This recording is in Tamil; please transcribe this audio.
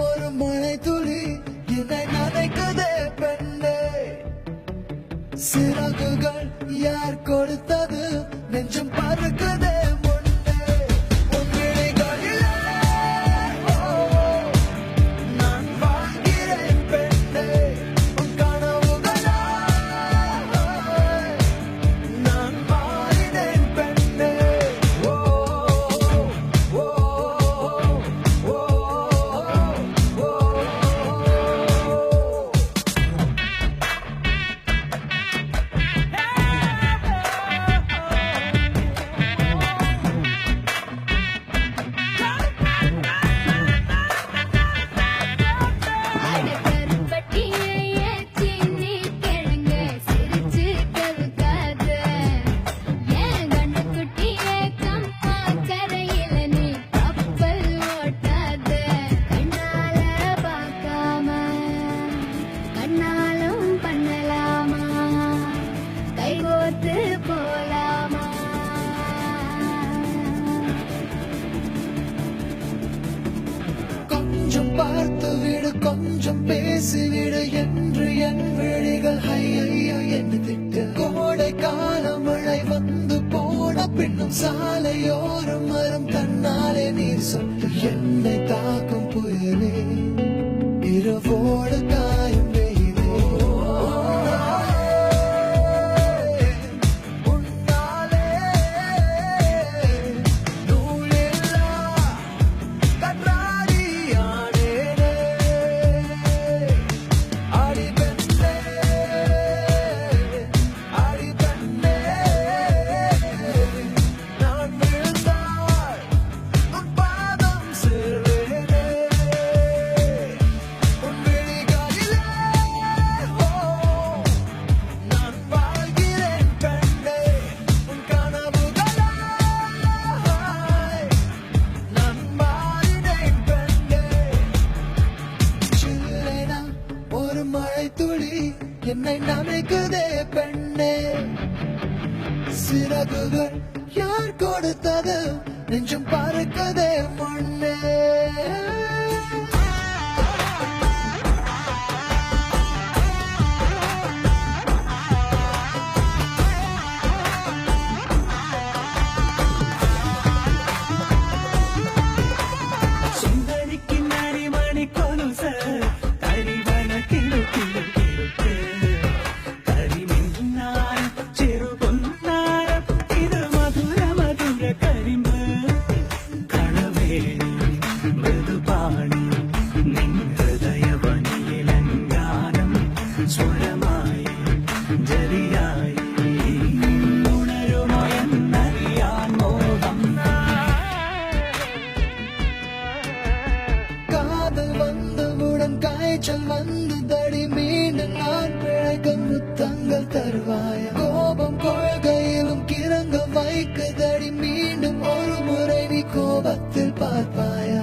ஒரு மழை துளி என்னை நனைக்குதே பெண்ணே, சிறகுகள் யார் கொடுத்தது நெஞ்சம் பறக்குதே முன்னே, உன் விழிகளிலே நான் வாழ்கிறேன் பெண்ணே, உன் கனவுகளாய் நான் மாறினேன் பெண்ணே. ஓ ஓ ஓ கொஞ்சம் பார்த்து விடு, கொஞ்சம் பேசிவிடு என்று என் விழிகள் ஐயோ என்று திட்டு. கோடை கால மழை வந்து போன பின்னும் சாலையோரம் மரம் தன்னாலே நீர் சொட்டு. என்னை தாக்கும் புயலே இரவோடு காயும் வெயிலே, உன்னாலே நூலில்லா கற்றாடியானேனே. அடி பெண்ணே, அடி பெண்ணே, நான் விழுந்தால் உன் பாதம் சேர்வேனே, உன் விழிகளிலே நான் வாழ்கிறேன் பெண்ணே, உன் கனவுகளாய் நான் மாறினேன் பெண்ணே. சில்லென ஒரு மழை துளி என்னை நனைக்குதே பெண்ணே, சிறகுகள் யார் கொடுத்தது நெஞ்சம் பறக்குதே முன்னே. சுந்தரிக்கு நரிமணி கொலுச தரிவன கிழு கிழு கிழு கரிமின்னாய் சிறு பொன்னாரம் இது மதுர மதுர கரிம்பு களவேணி മൃദുപാണി നിൻ ഹൃദയവനിയിലങ്കാനം സ്വരമായി ജരിയായി ഉണരുമോ എന്നറിയാൻ മോഹം. காதல் வந்தவுடன் காய்ச்சல் வந்து தடி, மீண்டும் நான் பிழைக்க முத்தங்கள் தருவாய. கோபம் கொள்கையிலும் கிறங்க வைக்க தடி, மீண்டும் ஒரு முறை நீ கோபத்தில் பார்ப்பாயா.